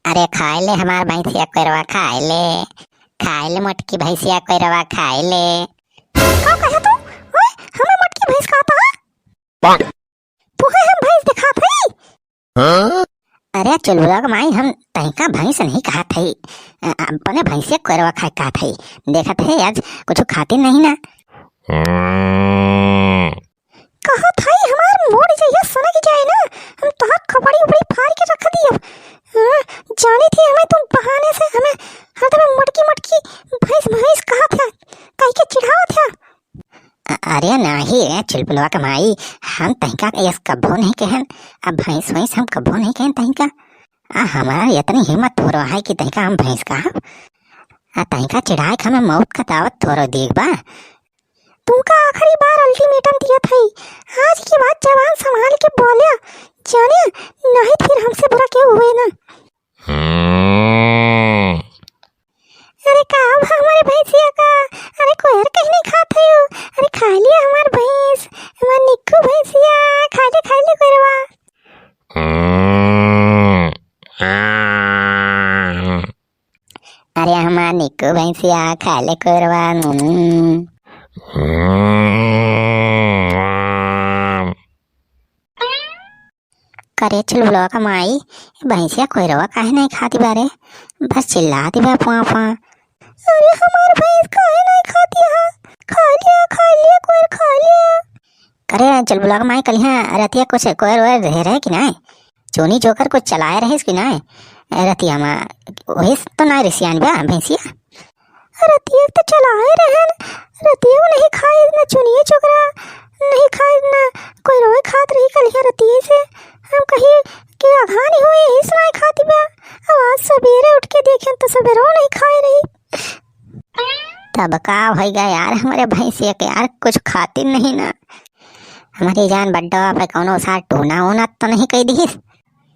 अरे खाए ले हमार भैंसिया कोइरवा खाए ले मोटकी भैंसिया कोइरवा खाए ले। का कहे तू? ओए हमें मोटकी भैंस खाता है? तू है हम भैंस दिखात है? अरे चुलबुला के माई हम तैका भैंस नहीं खात है, अपने भैंसिया कोइरवा खाए खात है। देखत है आज कुछ खाती नहीं ना। कहा था हमार मोड़ जइया सुना की जाए ना, हम तोहर खपड़ी उपड़ी फाड़ के रख दियो। जानी थी हमें तुम बहाने से हमें हर में मटकी मटकी भैंस भैंस कहा था, कहीं के चिढ़ावा था। अरे नहीं रे चुलबुलवा के माई, हम तैका यस कब्बो नहीं कहन, अब भैंस भैंस हम कब्बो नहीं कहन तैका। हमारा इतनी हिम्मत हो रहा है कि तैका हम भैंस कहा, तैका चिढ़ाए हमें मौत का दावत थोरो देख बा। तुमका आखिरी बार अल्टीमेटम दिया था, आज की बात जवान संभाल के बोलिया, जाने नहीं फिर हमसे बुरा क्यों हुए ना। अरे का अब हमारे भैंसिया का, अरे कोई और कहीं नहीं खाते हो, अरे खा लिया हमार भैंस, हमार निक्कू भैंसिया खा ले कोइरवा। अरे हमार निक्कू भैंसिया खा ले कोइरवा। करे चुलबुलवा का माई, भैंसिया कोइरवा काहे नहीं खाती बारे, बस चिल्लाती बा फुआ फुआ। अरे हमार भैंस काहे नहीं खाती है, खा लिया कोइर खा लिया। करे चुलबुलवा का माई कलिया रतिया कुछ कोइर वोइर रह रहे कि नहीं, चोनी जोकर कुछ चलाए रहे कि नहीं रतिया में, वही तो नहीं रिसियान बा भैंसिया। रतिया तो चलाए रहे, रतिया को नहीं खाए ना चुनिए चोकरा नहीं खाए ना कोई रोए खात रही कलिया रतिया से, हम कहीं के अघानी हुई यही सुनाई खाती बा। अब आज सवेरे उठ के देखें तो सवेरे नहीं खाए रही। तब का होगा यार हमारे भैंसिया के यार कुछ खाती नहीं ना, हमारी जान बड्डा पे कौनो सा टूना होना तो नहीं कही दी।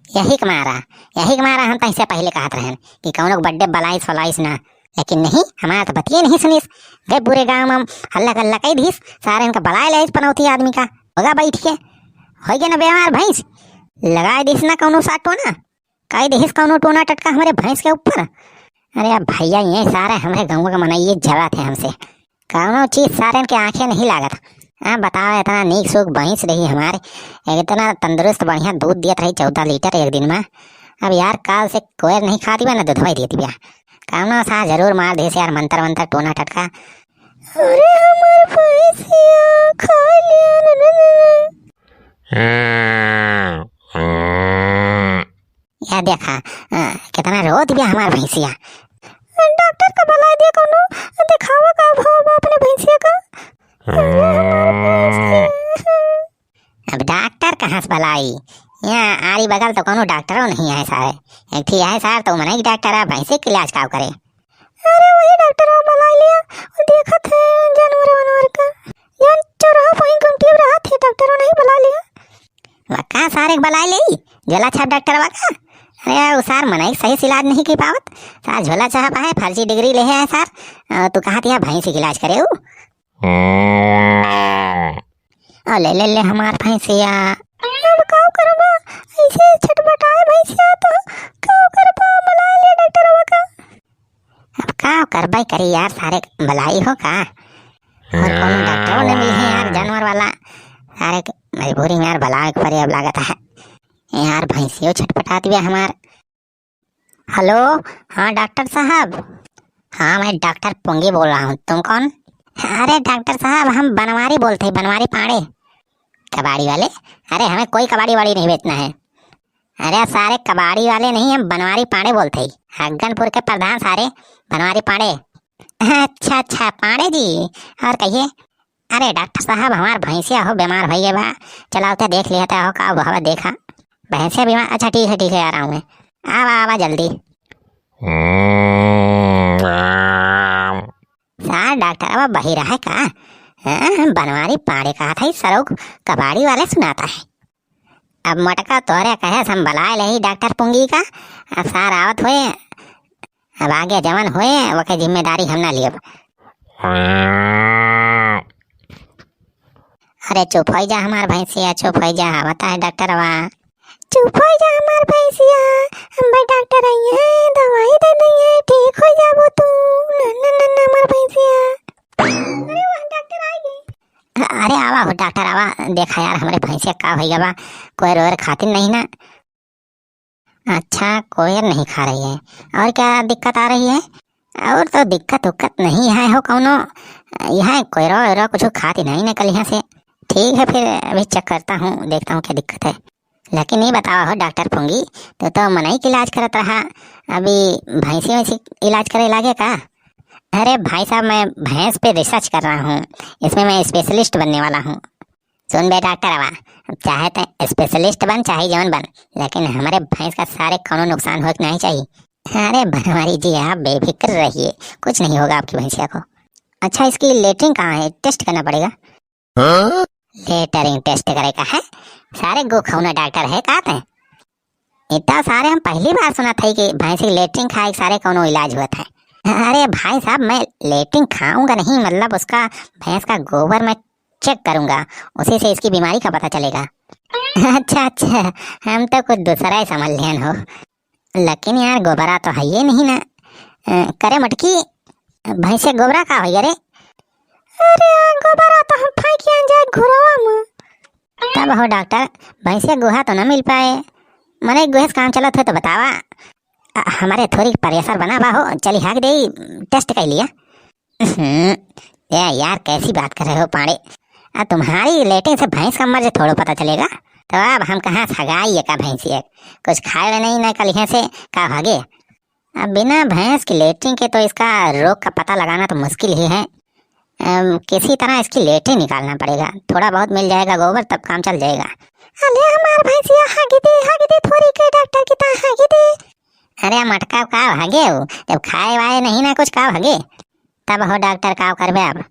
यही कमारा हम तैसे पहले कहत रहन कि कौनो बड्डे बलाइस फलाइस ना, लेकिन नहीं हमारा तो बतिए नहीं सुनीस। गए पूरे गांव में हल्ला कल्ला कही दीस, सारे इनका बलाए लाइस पनौती आदमी का होगा बैठ के, हो गया ना बेमार भैंस, लगाए दीस ना कौनो सा टोना, कही दीस कौनो टोना टटका हमारे भैंस के ऊपर। अरे अब भैया ये सारे हमारे गाँव का मनाइए जला थे हमसे, कौनो चीज सारे इनके आंखें नहीं लागत। बताओ इतना नीक सूख भैंस रही हमारे, इतना तंदुरुस्त बढ़िया दूध दिया रही 14 लीटर एक दिन में। अब यार काल से कोयर नहीं खाती बा ना दूधवाई देती बा, कौनो सा जरूर मार दे यार मंतर मंतर टोना टटका। अरे हमारे भैंसिया खा लिया या देखा कितना रो दिया हमार भैंसिया। डॉक्टर का बुला दिया कोनो, दिखावा का भाव अपने भैंसिया का। अब डॉक्टर कहाँ से बुलाई, यहाँ आरी बगल तो कोनो डॉक्टरों नहीं है सारे, एक थी है सार तो मना डॉक्टर है भैंसे के इलाज का करे। अरे वही डॉक्टर बुला लिया और देखा थे जानवर वानवर का, यहाँ चौराहा वहीं घूमती रहा थे, डॉक्टरों नहीं बुला लिया। वक्का सारे बुला ली झोला छाप डॉक्टर वक्का। अरे वो सार मनाई सही से इलाज नहीं की पावत, सार झोला छाप है फर्जी डिग्री ले है सार, तू कहा थी भैंसी के इलाज करे वो। ले हमार भैंसिया। अब का करबा ऐसे छटपटाए भैंसिया तो का करबा बुला ले डॉक्टर वक्का। अब का करबा करी यार, सारे भलाई हो का, और कौन डॉक्टर ने मिली है यार जानवर वाला, सारे मजबूरी में यार भलाई पर अब लागत है यार, भैंसियों छटपटाती है हमार। हेलो हाँ डॉक्टर साहब। हाँ मैं डॉक्टर पुंगी बोल रहा हूँ, तुम कौन? अरे डॉक्टर साहब हम बनवारी बोलते हैं, बनवारी पाड़े कबाड़ी वाले। अरे हमें कोई कबाड़ी वाड़ी नहीं बेचना है। अरे सारे कबाड़ी वाले नहीं, हम बनवारी पाड़े बोलते हैं, हग्गनपुर के प्रधान सारे बनवारी पाड़े। अच्छा पाड़े जी, और कहिए। अरे डॉक्टर साहब हमार भैंसिया हो बीमार भैया बा, चलाओ तो देख लिया था हो का हवा देखा भैंसिया बीमार। अच्छा ठीक है आ रहा हूँ मैं, आवा जल्दी। सार डॉक्टर अब बही रहा है का, बनवारी पाड़े कहा था सरोग कबाड़ी वाले सुनाता है। अब मटका तोरे कहे हम बुलाए ले डॉक्टर पुंगी का, अब सार आवत हुए, अब आगे जवान हुए वो के जिम्मेदारी हम ना लिए। अरे चुप हो जा हमार भैंसिया, चुप हो जा, बता है डॉक्टर वा, चुप हो जा हमार देखा यार हमारे भैंसिया का भैया बा, कोयर वोयर खाती नहीं ना। अच्छा कोयर नहीं खा रही है, और क्या दिक्कत आ रही है? और तो दिक्कत उक्कत नहीं है हो कौनो, यहाँ कोयरा वोयरा कुछ खाती नहीं ना कल यहाँ से। ठीक है फिर अभी चेक करता हूँ, देखता हूँ क्या दिक्कत है। लेकिन नहीं बतावा हो डॉक्टर पुंगी, तो मनई के इलाज करत रहा, अभी भैंसी वैसी इलाज करे लागे का? अरे भाई साहब मैं भैंस पे रिसर्च कर रहा हूँ, इसमें मैं स्पेशलिस्ट बनने वाला हूँ। सुन बे डॉक्टर आवा, चाहे तो स्पेशलिस्ट बन चाहे जौन बन, लेकिन हमारे भैंस का सारे कोनो नुकसान हो नहीं चाहिए। अरे बनवारी जी आप बेफिक्र रहिए, कुछ नहीं होगा आपकी भैंसिया को। अच्छा इसकी लेटरिन कहाँ है, टेस्ट करना पड़ेगा। लेटरिन टेस्ट करेगा है? सारे गोखौना डॉक्टर है कहते हैं, इतना सारे हम पहली बार सुना था कि भैंस की लेटरिन खाए सारे कोनो इलाज हुआ था। अरे भाई साहब मैं लेटरिन खाऊंगा नहीं, मतलब उसका भैंस का गोबर मैं चेक करूंगा, उसी से इसकी बीमारी का पता चलेगा। अच्छा अच्छा, हम तो कुछ दूसरा ही समझ लिया हो, लेकिन यार गोबरा तो है ये नहीं ना। करे मटकी भैंस से गोबरा का हो रे? अरे गोबरा तो हम फेंकियन जाए घुरवा में। तब हो डॉक्टर भैंस से गोहा तो ना मिल पाए, मने गोहेस काम चलत है तो बतावा, हमारे थोड़ी प्रेशर बना बा हो, चली हाक दे टेस्ट कर लिया। यार कैसी बात कर रहे हो पाड़े, तुम्हारी लेटिंग से भैंस का मर्ज थोड़ा पता चलेगा, तो अब हम कहाँ सगाई है का भैंसी है, कुछ खाए हुए नहीं ना कल यहाँ से का भागे। अब बिना भैंस की लेटरिन के तो इसका रोग का पता लगाना तो मुश्किल ही है। किसी तरह इसकी लेटरिन निकालना पड़ेगा, थोड़ा बहुत मिल जाएगा गोबर तब काम चल जाएगा। अरे हमार भैंसिया हागे दे थोड़ी के डॉक्टर की ता हागे दे। अरे मटका का भागे हो, जब खाए वाए नहीं ना कुछ का भागे, तब हो डॉक्टर का करबे अब।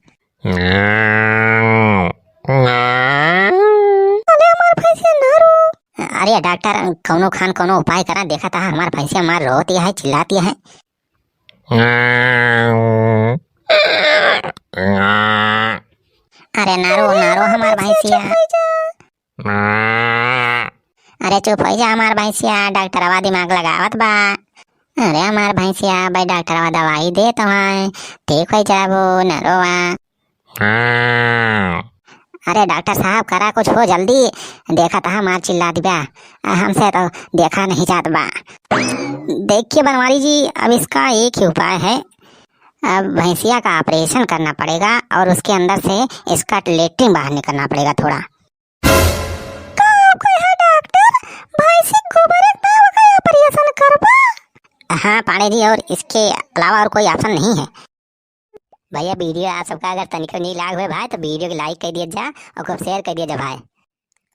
अरे डॉक्टर कोनो खान कोनो उपाय करा, देखा था हमार भैंसिया मार रोती है चिल्लाती है। अरे नारो नारो हमार भैंसिया, अरे चुप हो जा हमार भैंसिया, डॉक्टर आवा दिमाग लगावत बा। अरे हमार भैंसिया भाई डॉक्टर आवा दवाई दे तुम्हें ठीक हो जाबो नरोवा। अरे डॉक्टर साहब करा कुछ हो जल्दी, देखा था हमार चिल्ला दिया, हमसे तो देखा नहीं जात बा। देखिए बनवारी जी अब इसका एक ही उपाय है, अब भैंसिया का ऑपरेशन करना पड़ेगा और उसके अंदर से इसका लेटरिन बाहर निकलना पड़ेगा थोड़ा। हाँ पाणे जी, और इसके अलावा और कोई ऑप्शन नहीं है। भैया वीडियो आप सबका अगर तनिक नहीं लाग हुए भाई तो वीडियो को लाइक कर दिया जा और खूब शेयर कर दिया जा भाई।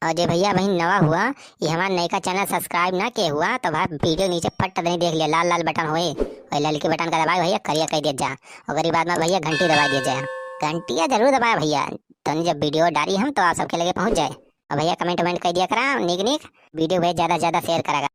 और जो भैया बहन नवा हुआ ये हमारा नए का चैनल सब्सक्राइब ना किया हुआ तो भाई वीडियो नीचे फट नहीं देख लिया, लाल लाल बटन होए और लाल के बटन का दबाए भैया करिया कर दिया जा, और गरीब बाद में भैया घंटी दबा दिया जाए, घंटिया जरूर दबाए भैया, तो जब वीडियो डाली हम तो आप सबके लगे पहुँच जाए। और भैया कमेंट वमेंट कर दिया करा निक निक, वीडियो भैया ज़्यादा से ज़्यादा शेयर करेगा।